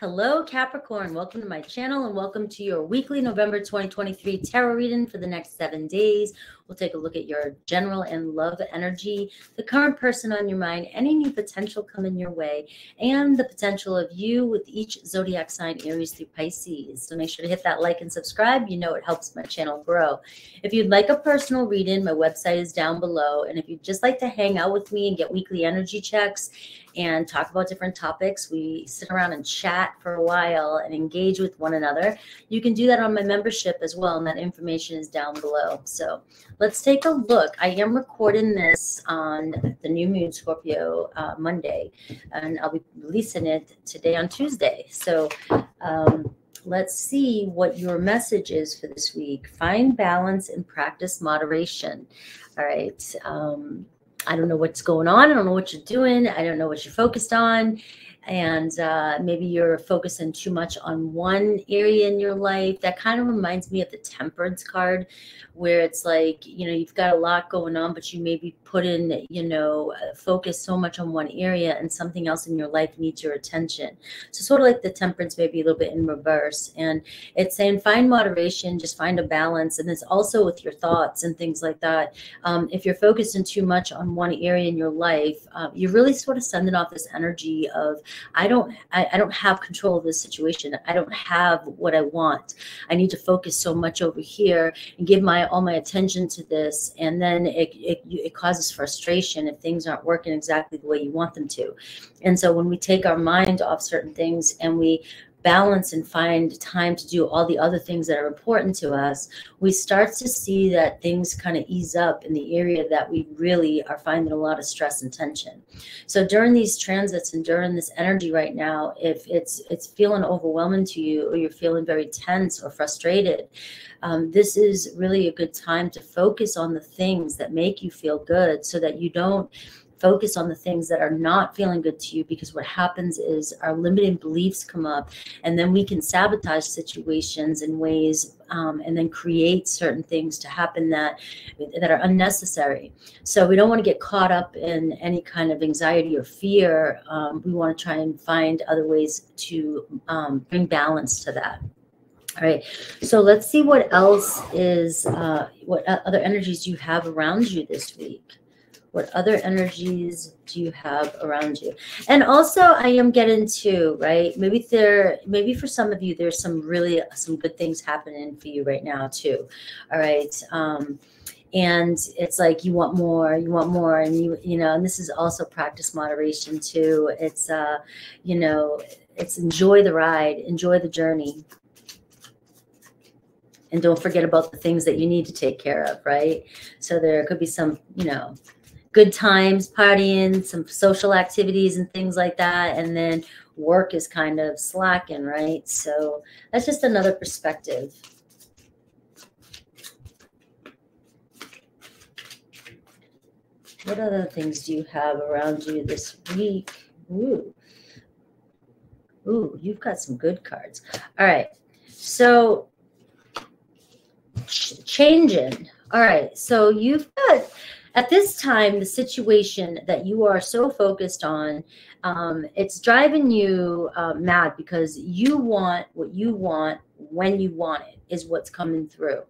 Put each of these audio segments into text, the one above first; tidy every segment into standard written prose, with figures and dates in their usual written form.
Hello, Capricorn. Welcome to my channel and welcome to your weekly November 2023 tarot reading for the next 7 days. We'll take a look at your general and love energy, the current person on your mind, any new potential coming your way, and the potential of you with each zodiac sign, Aries through Pisces. So make sure to hit that like and subscribe. You know it helps my channel grow. If you'd like a personal reading, my website is down below. And if you'd just like to hang out with me and get weekly energy checks and talk about different topics, we sit around and chat for a while and engage with one another. You can do that on my membership as well, and that information is down below. So let's take a look. I am recording this on the new moon, Scorpio, Monday, and I'll be releasing it today on Tuesday. So let's see what your message is for this week. Find balance and practice moderation. All right. I don't know what's going on. I don't know what you're doing. I don't know what you're focused on. And maybe you're focusing too much on one area in your life. That kind of reminds me of the Temperance card, where it's like, you know, you've got a lot going on, but you maybe put in, you know, focus so much on one area and something else in your life needs your attention. So sort of like the Temperance, maybe a little bit in reverse. And it's saying find moderation, just find a balance. And it's also with your thoughts and things like that. If you're focusing too much on one area in your life, you're really sort of sending off this energy of, I don't have control of this situation. I don't have what I want. I need to focus so much over here and give all my attention to this. And then it causes frustration if things aren't working exactly the way you want them to. And so when we take our mind off certain things and we balance and find time to do all the other things that are important to us, we start to see that things kind of ease up in the area that we really are finding a lot of stress and tension. So during these transits and during this energy right now, if it's feeling overwhelming to you, or you're feeling very tense or frustrated, this is really a good time to focus on the things that make you feel good, so that you don't focus on the things that are not feeling good to you, because what happens is our limiting beliefs come up, and then we can sabotage situations in ways and then create certain things to happen that are unnecessary. So we don't want to get caught up in any kind of anxiety or fear. We want to try and find other ways to bring balance to that. All right, so let's see what else is, what other energies do you have around you this week? What other energies do you have around you? And also, I am getting to, right? Maybe for some of you, there's some good things happening for you right now too. All right. And it's like you want more, and you know, and this is also practice moderation too. It's you know, it's enjoy the ride, enjoy the journey. And don't forget about the things that you need to take care of, right? So there could be some, you know, good times, partying, some social activities and things like that. And then work is kind of slacking, right? So that's just another perspective. What other things do you have around you this week? Ooh, you've got some good cards. All right. So changing. All right. So you've got, at this time, the situation that you are so focused on, it's driving you mad, because you want what you want when you want it is what's coming through.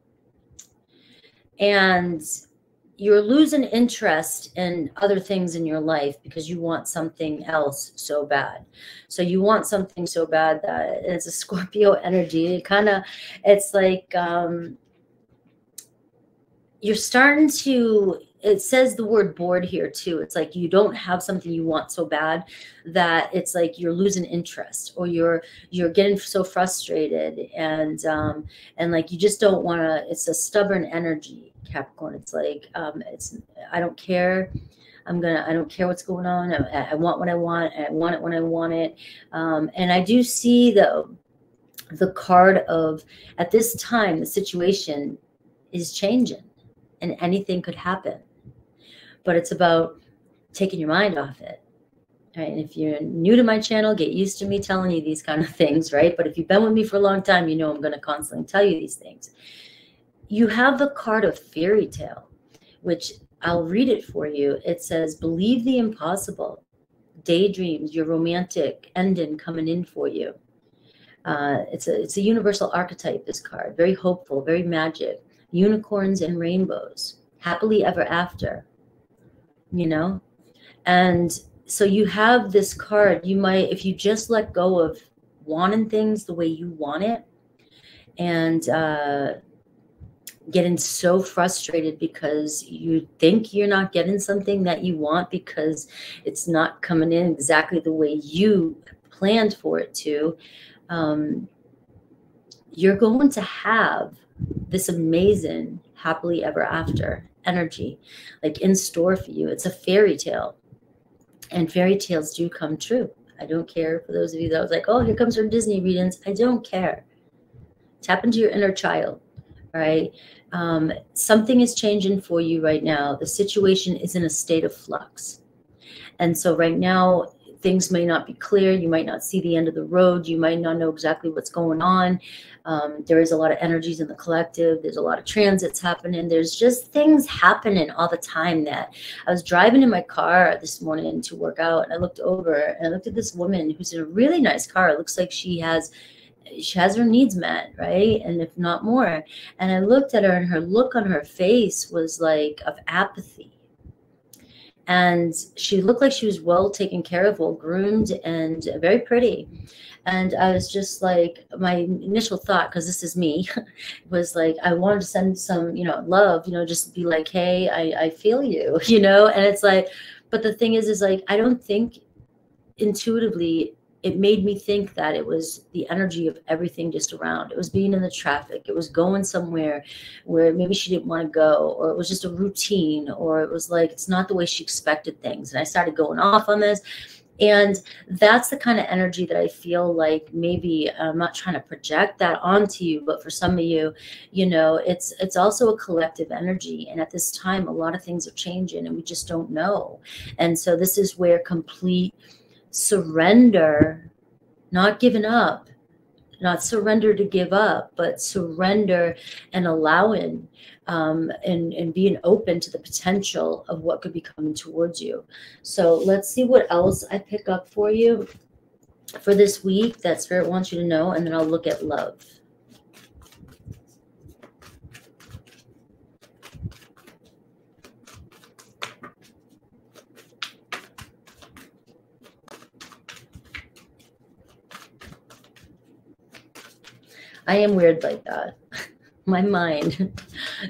And you're losing interest in other things in your life because you want something else so bad. So you want something so bad that it's a Scorpio energy. It's like you're starting to, it says the word bored here too. It's like you don't have something you want so bad that it's like you're losing interest, or you're getting so frustrated, and like you just don't want to. It's a stubborn energy, Capricorn. It's like I don't care. I don't care what's going on. I want what I want. And I want it when I want it. And I do see the card of, at this time, the situation is changing. And anything could happen, but it's about taking your mind off it. All right. And if you're new to my channel, get used to me telling you these kind of things, right? But if you've been with me for a long time, you know I'm going to constantly tell you these things. You have the card of fairy tale, which I'll read it for you. It says, believe the impossible. Daydreams, your romantic ending coming in for you. It's a universal archetype, this card. Very hopeful, very magic. Unicorns and rainbows. Happily ever after. You know? And so you have this card. You might, if you just let go of wanting things the way you want it, and getting so frustrated because you think you're not getting something that you want because it's not coming in exactly the way you planned for it to, you're going to have this amazing happily ever after energy like in store for you. It's a fairy tale, and fairy tales do come true. I don't care for those of you that was like, oh, here comes from Disney readings. I don't care. Tap into your inner child, right? Something is changing for you right now. The situation is in a state of flux. And so right now, things may not be clear. You might not see the end of the road. You might not know exactly what's going on. There is a lot of energies in the collective. There's a lot of transits happening. There's just things happening all the time. That I was driving in my car this morning to work out, and I looked over and I looked at this woman who's in a really nice car. It looks like she has her needs met, right? And if not more. And I looked at her, and her look on her face was like of apathy. And she looked like she was well taken care of, well groomed, and very pretty. And I was just like, my initial thought, because this is me, was like, I wanted to send some, love, just be like, hey, I feel you, and it's like, but the thing is like, I don't think intuitively it made me think that it was the energy of everything just around. It was being in the traffic. It was going somewhere where maybe she didn't want to go, or it was just a routine, or it was like, it's not the way she expected things. And I started going off on this. And that's the kind of energy that I feel like maybe I'm not trying to project that onto you, but for some of you, it's also a collective energy. And at this time, a lot of things are changing and we just don't know. And so this is where complete surrender, not giving up, not surrender to give up, but surrender and allowing and being open to the potential of what could be coming towards you. So let's see what else I pick up for you for this week that Spirit wants you to know, and then I'll look at love. I am weird like that. My mind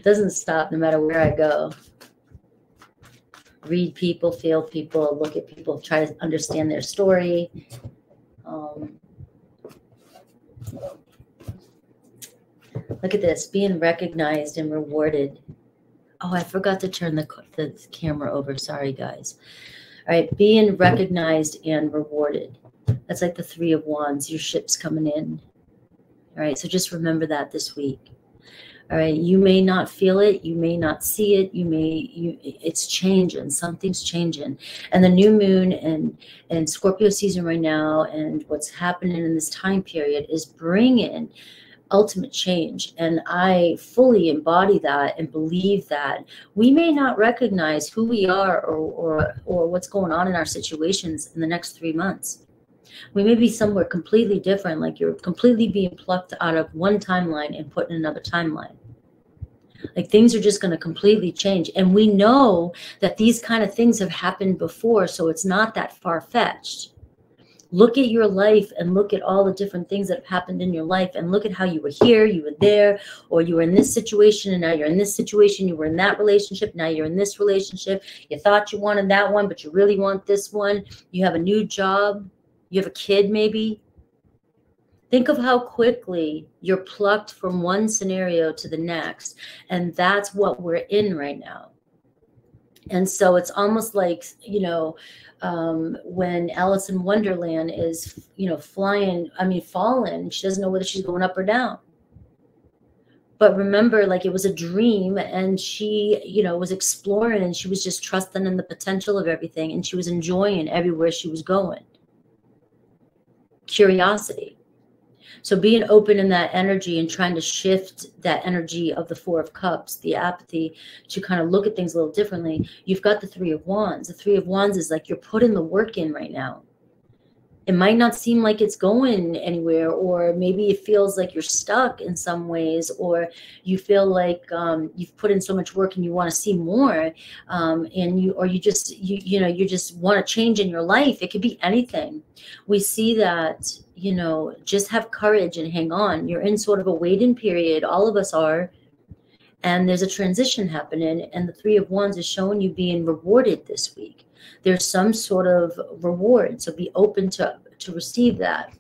doesn't stop no matter where I go. Read people, feel people, look at people, try to understand their story. Look at this, being recognized and rewarded. Oh, I forgot to turn the camera over. Sorry, guys. All right, being recognized and rewarded. That's like the Three of Wands. Your ship's coming in. All right, so just remember that this week. All right, you may not feel it, you may not see it, it's changing, something's changing. And the new moon and Scorpio season right now, and what's happening in this time period is bringing ultimate change. And I fully embody that and believe that we may not recognize who we are or what's going on in our situations in the next 3 months. We may be somewhere completely different, like you're completely being plucked out of one timeline and put in another timeline. Like things are just going to completely change. And we know that these kind of things have happened before, so it's not that far-fetched. Look at your life and look at all the different things that have happened in your life, and look at how you were here, you were there, or you were in this situation and now you're in this situation, you were in that relationship, now you're in this relationship. You thought you wanted that one, but you really want this one. You have a new job. You have a kid, maybe. Think of how quickly you're plucked from one scenario to the next. And that's what we're in right now. And so it's almost like, when Alice in Wonderland is, falling, she doesn't know whether she's going up or down. But remember, like it was a dream, and she, was exploring, and she was just trusting in the potential of everything. And she was enjoying everywhere she was going. Curiosity. So being open in that energy and trying to shift that energy of the Four of Cups, the apathy, to kind of look at things a little differently. You've got the Three of Wands. The Three of Wands is like you're putting the work in right now. It might not seem like it's going anywhere, or maybe it feels like you're stuck in some ways, or you feel like you've put in so much work and you want to see more, and you just want to change in your life. It could be anything. We see that, just have courage and hang on. You're in sort of a waiting period. All of us are. And there's a transition happening, and the Three of Wands is showing you being rewarded this week. There's some sort of reward, so be open to receive that.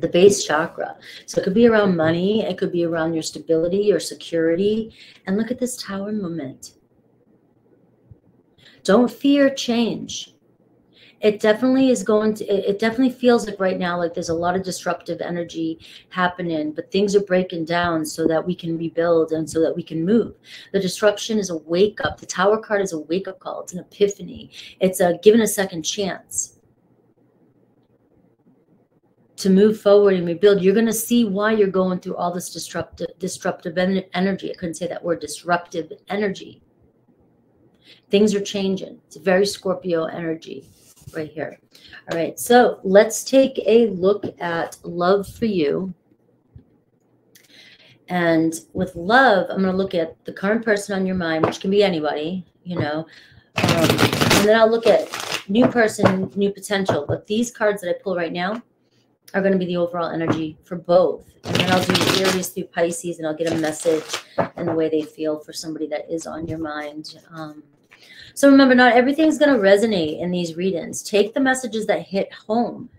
The base chakra. So it could be around money. It could be around your stability, your security. And look at this Tower moment. Don't fear change. It definitely is it definitely feels like right now, like there's a lot of disruptive energy happening, but things are breaking down so that we can rebuild and so that we can move. The disruption is a wake up. The Tower card is a wake up call. It's an epiphany. It's a given a second chance to move forward and rebuild. You're going to see why you're going through all this disruptive energy. I couldn't say that word, disruptive energy. Things are changing. It's a very Scorpio energy right here. All right, so let's take a look at love for you. And with love, I'm going to look at the current person on your mind, which can be anybody, and then I'll look at new person, new potential. But these cards that I pull right now are going to be the overall energy for both. And then I'll do Aries through Pisces, and I'll get a message and the way they feel for somebody that is on your mind. So remember, not everything's going to resonate in these readings. Take the messages that hit home,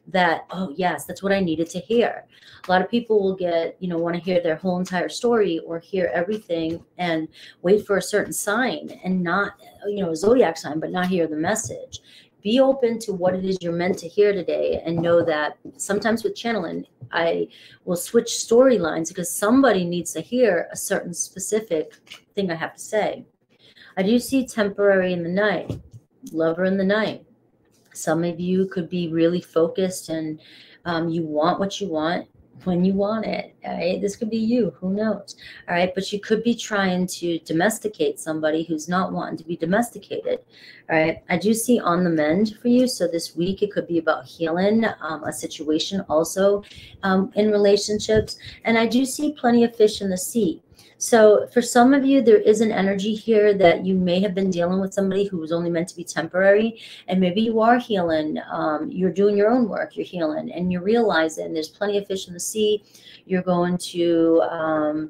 that, oh, yes, that's what I needed to hear. A lot of people will get, want to hear their whole entire story or hear everything and wait for a certain sign and not, a zodiac sign, but not hear the message. Be open to what it is you're meant to hear today, and know that sometimes with channeling, I will switch storylines because somebody needs to hear a certain specific thing I have to say. I do see temporary in the night, lover in the night. Some of you could be really focused and you want what you want when you want it. All right, this could be you, who knows? All right, but you could be trying to domesticate somebody who's not wanting to be domesticated. All right, I do see on the mend for you. So this week it could be about healing a situation also in relationships. And I do see plenty of fish in the sea. So for some of you, there is an energy here that you may have been dealing with somebody who was only meant to be temporary, and maybe you are healing. You're doing your own work, you're healing, and you're realizing there's plenty of fish in the sea. You're going to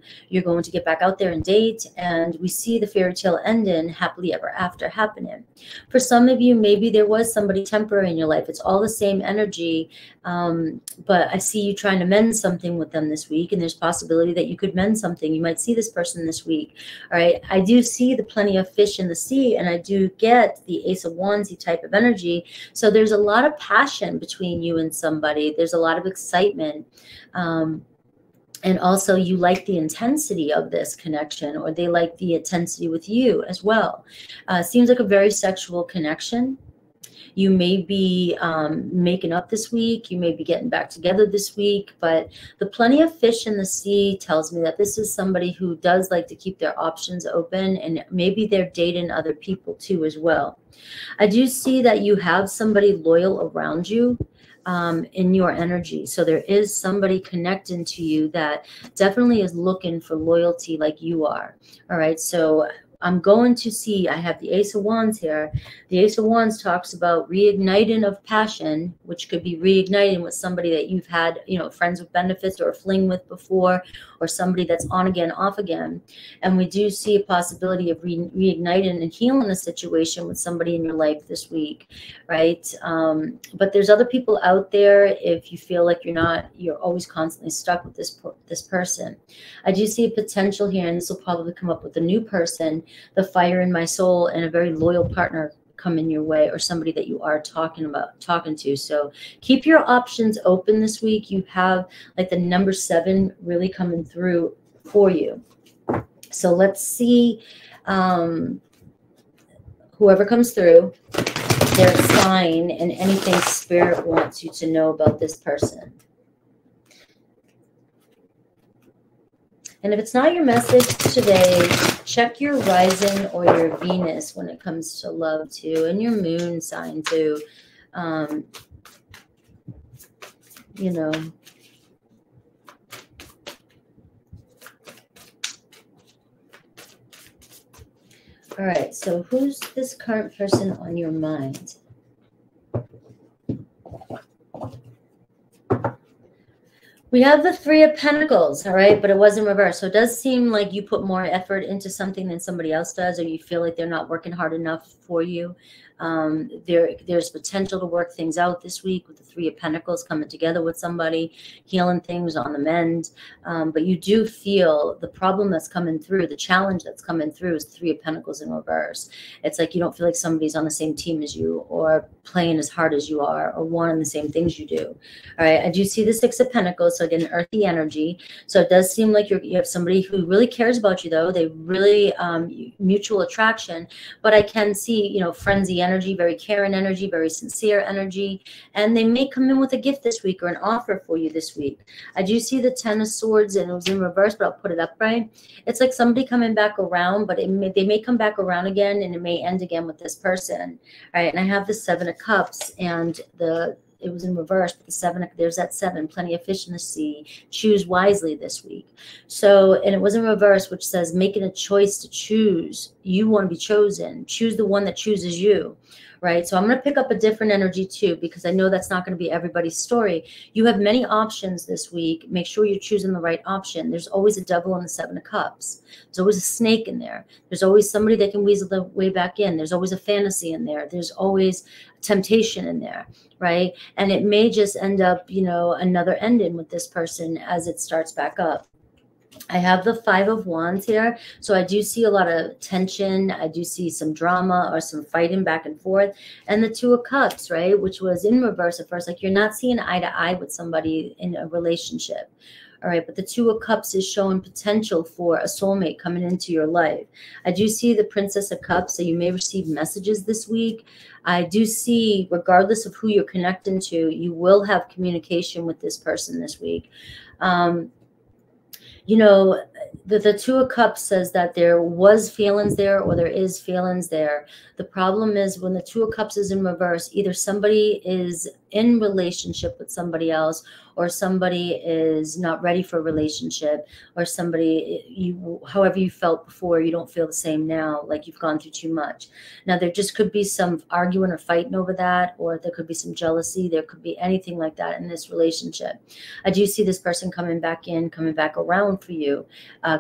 get back out there and date, and we see the fairy tale ending, happily ever after happening. For some of you, maybe there was somebody temporary in your life. It's all the same energy, but I see you trying to mend something with them this week, and there's possibility that you could mend something. You might see this person this week. All right, I do see the plenty of fish in the sea, and I do get the Ace of Wands type of energy. So there's a lot of passion between you and somebody. There's a lot of excitement. And also you like the intensity of this connection, or they like the intensity with you as well. Seems like a very sexual connection. You may be making up this week. You may be getting back together this week. But the plenty of fish in the sea tells me that this is somebody who does like to keep their options open, and maybe they're dating other people too as well. I do see that you have somebody loyal around you in your energy. So there is somebody connecting to you that definitely is looking for loyalty like you are. All right, so I'm going to see, I have the Ace of Wands here. The Ace of Wands talks about reigniting of passion, which could be reigniting with somebody that you've had, friends with benefits or a fling with before, or somebody that's on again, off again. And we do see a possibility of reigniting and healing a situation with somebody in your life this week, right? But there's other people out there. If you feel like you're always constantly stuck with this person. I do see a potential here, and this will probably come up with a new person, the fire in my soul, and a very loyal partner coming your way, or somebody that you are talking to. So keep your options open this week. You have like the number 7 really coming through for you. So let's see whoever comes through, their sign, and anything Spirit wants you to know about this person. And if it's not your message today, check your rising or your Venus when it comes to love too, and your moon sign too. you know. All right, so who's this current person on your mind? We have the Three of Pentacles, all right, but it was in reverse. So it does seem like you put more effort into something than somebody else does, or you feel like they're not working hard enough for you. There's potential to work things out this week with the Three of Pentacles coming together with somebody, healing things on the mend. But you do feel the problem that's coming through, the challenge that's coming through is Three of Pentacles in reverse. It's like you don't feel like somebody's on the same team as you, or playing as hard as you are, or wanting the same things you do. All right, I do see the Six of Pentacles, so again, earthy energy. So it does seem like you have somebody who really cares about you, though. They really mutual attraction. But I can see, you know, frenzy energy, very caring energy, very sincere energy. And they may come in with a gift this week or an offer for you this week. I do see the Ten of Swords, and it was in reverse, but I'll put it upright. It's like somebody coming back around, but they may come back around again, and it may end again with this person. All right, and I have the Seven of Cups, and it was in reverse, but the seven, there's that seven, plenty of fish in the sea. Choose wisely this week. So, and it was in reverse, which says making a choice to choose. You want to be chosen. Choose the one that chooses you, right? So I'm going to pick up a different energy too, because I know that's not going to be everybody's story. You have many options this week. Make sure you're choosing the right option. There's always a devil in the Seven of Cups. There's always a snake in there. There's always somebody that can weasel their way back in. There's always a fantasy in there. There's always temptation in there, right? And it may just end up, you know, another ending with this person as it starts back up. I have the Five of Wands here. So I do see a lot of tension. I do see some drama or some fighting back and forth. And the Two of Cups, right? Which was in reverse at first. Like you're not seeing eye to eye with somebody in a relationship. All right, but the Two of Cups is showing potential for a soulmate coming into your life. I do see the Princess of Cups, so you may receive messages this week. I do see, regardless of who you're connecting to, you will have communication with this person this week. You know, the Two of Cups says that there was feelings there, or there is feelings there. The problem is when the Two of Cups is in reverse, either somebody is in relationship with somebody else, or somebody is not ready for a relationship, or somebody, however you felt before, you don't feel the same now, like you've gone through too much. Now, there just could be some arguing or fighting over that, or there could be some jealousy. There could be anything like that in this relationship. I do see this person coming back in, coming back around for you.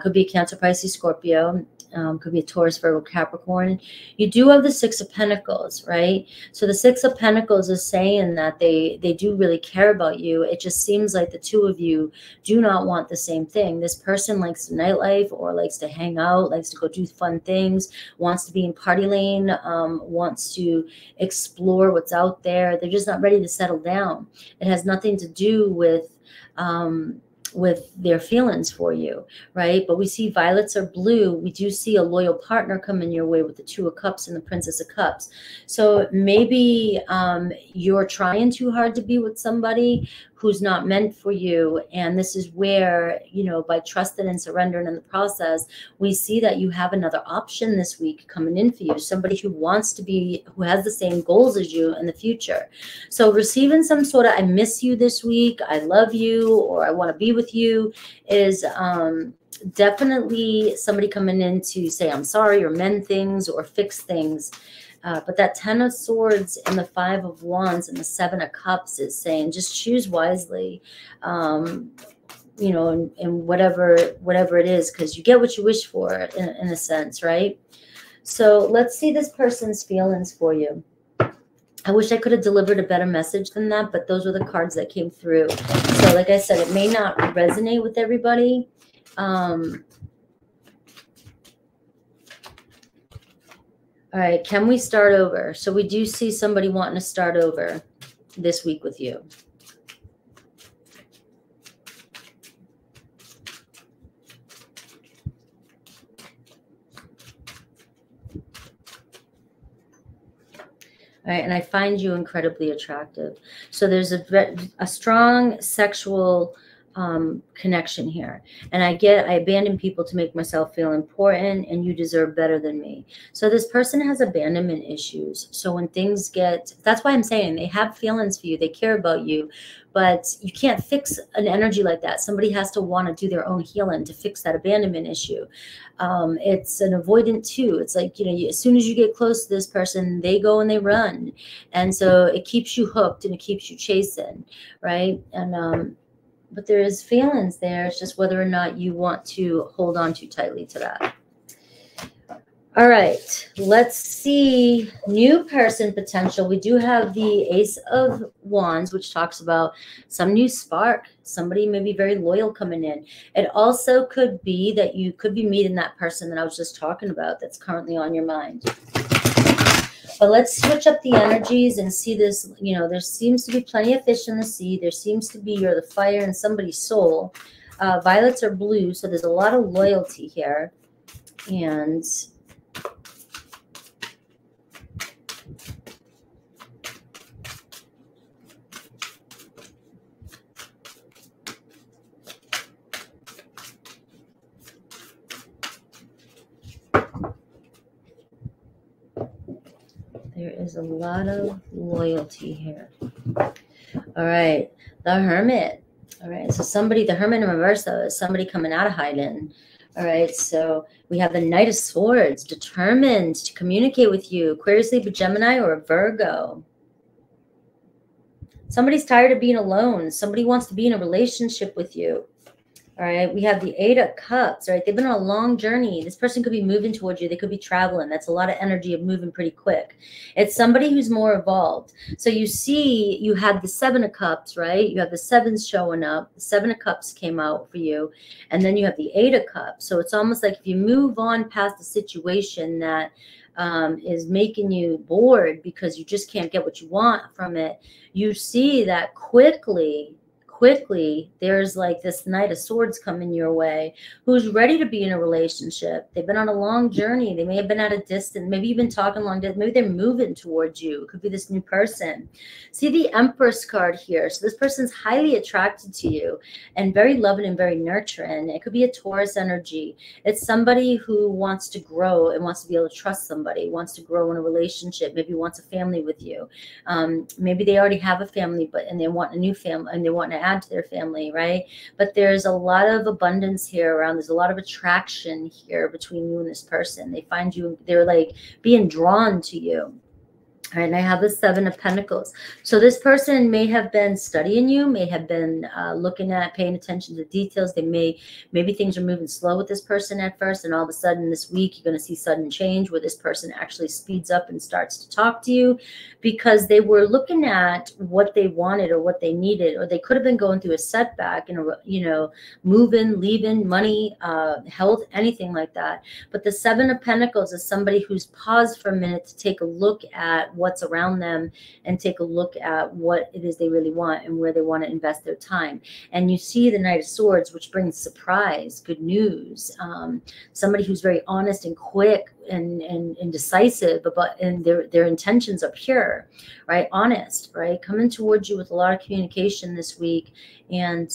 Could be Cancer, Pisces, Scorpio. Could be a Taurus, Virgo, Capricorn. You do have the Six of Pentacles, right? So the Six of Pentacles is saying that they do really care about you. It just seems like the two of you do not want the same thing. This person likes the nightlife, or likes to hang out, likes to go do fun things, wants to be in party lane, wants to explore what's out there. They're just not ready to settle down. It has nothing to do with their feelings for you, right? But we see violets are blue. We do see a loyal partner coming your way with the Two of Cups and the Princess of Cups. So maybe you're trying too hard to be with somebody who's not meant for you. And this is where, you know, by trusting and surrendering in the process, we see that you have another option this week coming in for you, somebody who wants to be, who has the same goals as you in the future. So receiving some sort of, I miss you this week, I love you, or I want to be with you is definitely somebody coming in to say, I'm sorry, or mend things or fix things. But that Ten of Swords and the Five of Wands and the Seven of Cups is saying, just choose wisely, you know, and whatever it is, because you get what you wish for in a sense, right? So let's see this person's feelings for you. I wish I could have delivered a better message than that, but those were the cards that came through. So like I said, it may not resonate with everybody. All right, can we start over? So we do see somebody wanting to start over this week with you. All right, and I find you incredibly attractive. So there's a strong sexual connection here. And I abandon people to make myself feel important, and you deserve better than me. So this person has abandonment issues. So when things get, that's why I'm saying they have feelings for you, they care about you, but you can't fix an energy like that. Somebody has to want to do their own healing to fix that abandonment issue. It's an avoidant too. It's like, you know, as soon as you get close to this person, they go and they run. And so it keeps you hooked and it keeps you chasing, right? And but there is feelings there. It's just whether or not you want to hold on too tightly to that. All right, let's see new person potential. We do have the Ace of Wands, which talks about some new spark, somebody maybe very loyal coming in. It also could be that you could be meeting that person that I was just talking about that's currently on your mind. But let's switch up the energies and see this. You know, there seems to be plenty of fish in the sea. There seems to be you're the fire in somebody's soul. Violets are blue, so there's a lot of loyalty here. And there is a lot of loyalty here. All right, the Hermit. All right, so somebody, the Hermit in reverse, though, is somebody coming out of hiding. All right, so we have the Knight of Swords, determined to communicate with you. Aquarius, Libra, Gemini, or a Virgo. Somebody's tired of being alone. Somebody wants to be in a relationship with you. All right, we have the Eight of Cups, right? They've been on a long journey. This person could be moving towards you. They could be traveling. That's a lot of energy of moving pretty quick. It's somebody who's more evolved. So you see, you had the Seven of Cups, right? You have the sevens showing up. The Seven of Cups came out for you. And then you have the Eight of Cups. So it's almost like if you move on past the situation that is making you bored because you just can't get what you want from it, you see that quickly there's like this Knight of Swords coming your way who's ready to be in a relationship. They've been on a long journey. They may have been at a distance. Maybe you've been talking long distance. Maybe they're moving towards you. It could be this new person. See the Empress card here. So this person's highly attracted to you and very loving and very nurturing. It could be a Taurus energy. It's somebody who wants to grow and wants to be able to trust somebody, wants to grow in a relationship, maybe wants a family with you. Maybe they already have a family, and they want a new family and they want to add to their family, right? But there's a lot of abundance here around. There's a lot of attraction here between you and this person. They find you, they're like being drawn to you. All right, and I have the Seven of Pentacles. So this person may have been studying you, may have been looking at, paying attention to details. They maybe things are moving slow with this person at first, and all of a sudden this week you're going to see sudden change where this person actually speeds up and starts to talk to you because they were looking at what they wanted or what they needed, or they could have been going through a setback, you know, moving, leaving, money, health, anything like that. But the Seven of Pentacles is somebody who's paused for a minute to take a look at what's around them and take a look at what it is they really want and where they want to invest their time. And you see the Knight of Swords, which brings surprise, good news, somebody who's very honest and quick and decisive about, and their intentions are pure, right? Honest, right? Coming towards you with a lot of communication this week and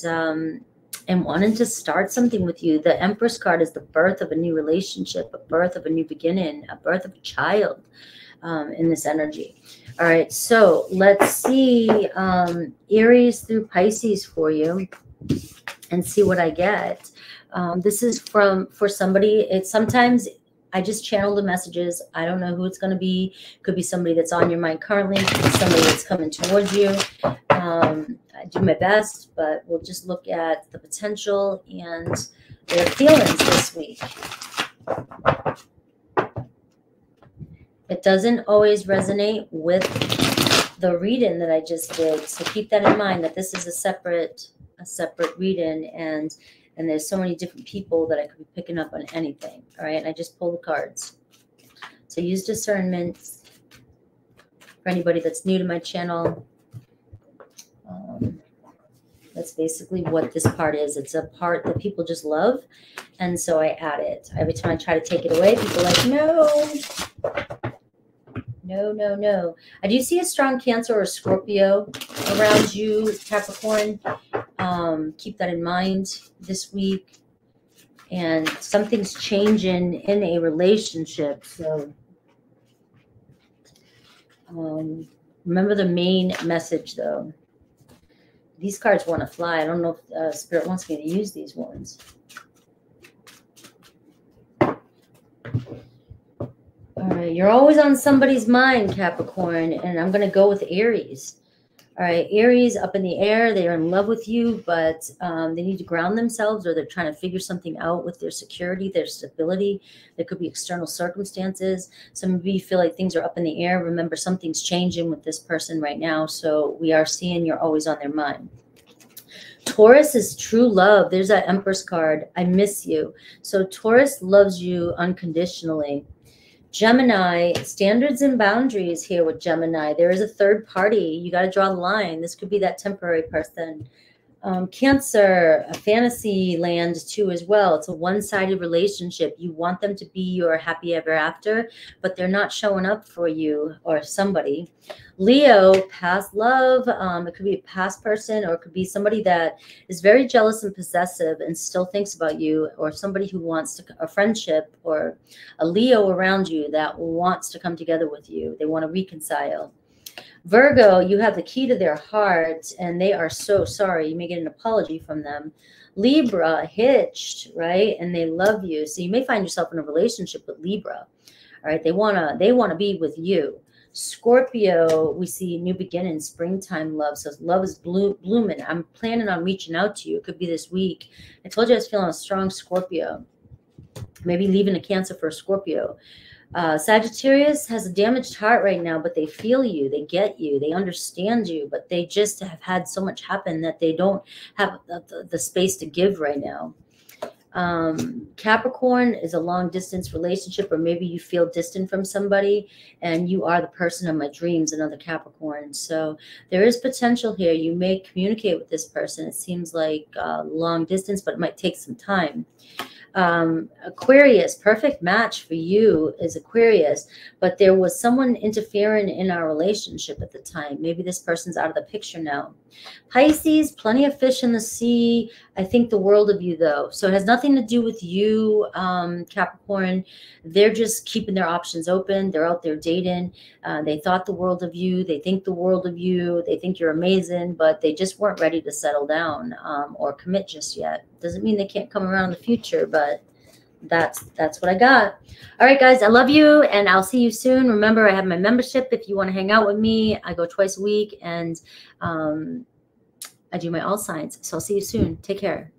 wanting to start something with you. The Empress card is the birth of a new relationship, a birth of a new beginning, a birth of a child. In this energy. All right, so let's see Aries through Pisces for you and see what I get. This is for somebody. It's sometimes I just channel the messages. I don't know who it's going to be. Could be somebody that's on your mind currently. Could be somebody that's coming towards you. I do my best, but we'll just look at the potential and their feelings this week. It doesn't always resonate with the reading that I just did. So keep that in mind, that this is a separate reading, and there's so many different people that I could be picking up on anything. All right. And I just pull the cards. So use discernment for anybody that's new to my channel. That's basically what this part is. It's a part that people just love. And so I add it. Every time I try to take it away, people are like, no. No, no, no. I do see a strong Cancer or Scorpio around you, Capricorn. Keep that in mind this week. And something's changing in a relationship. So remember the main message, though. these cards want to fly. I don't know if Spirit wants me to use these ones. All right, you're always on somebody's mind, Capricorn, and I'm going to go with Aries. All right, Aries up in the air. They are in love with you, but they need to ground themselves, or they're trying to figure something out with their security, their stability. There could be external circumstances. Some of you feel like things are up in the air. Remember, something's changing with this person right now, so we are seeing you're always on their mind. Taurus is true love. There's that Empress card. I miss you. So Taurus loves you unconditionally. Gemini, standards and boundaries here with Gemini. There is a third party. You got to draw the line. This could be that temporary person. Cancer, a fantasy land too as well. It's a one-sided relationship. You want them to be your happy ever after, but they're not showing up for you or somebody. Leo, past love. It could be a past person, or it could be somebody that is very jealous and possessive and still thinks about you, or somebody who wants to, a friendship, or a Leo around you that wants to come together with you. They want to reconcile. Virgo, you have the key to their heart, and they are so sorry. You may get an apology from them. Libra, hitched, right? And they love you. So you may find yourself in a relationship with Libra. All right, they wanna be with you. Scorpio, we see new beginning, springtime love. So love is blooming. I'm planning on reaching out to you. It could be this week. I told you I was feeling a strong Scorpio. Maybe leaving a Cancer for a Scorpio. Sagittarius has a damaged heart right now, but they feel you, they get you, they understand you, but they just have had so much happen that they don't have the space to give right now. Capricorn is a long distance relationship, or maybe you feel distant from somebody and you are the person of my dreams, another Capricorn. So there is potential here. You may communicate with this person. It seems like long distance, but it might take some time. Aquarius, perfect match for you is Aquarius, but there was someone interfering in our relationship at the time. Maybe this person's out of the picture now. Pisces, plenty of fish in the sea. I think the world of you, though. So it has nothing to do with you, Capricorn. They're just keeping their options open. They're out there dating. They thought the world of you. They think the world of you. They think you're amazing, but they just weren't ready to settle down or commit just yet. Doesn't mean they can't come around in the future, but that's what I got. All right, guys, I love you, and I'll see you soon. Remember, I have my membership. If you want to hang out with me, I go twice a week, and I do my all signs. So I'll see you soon. Take care.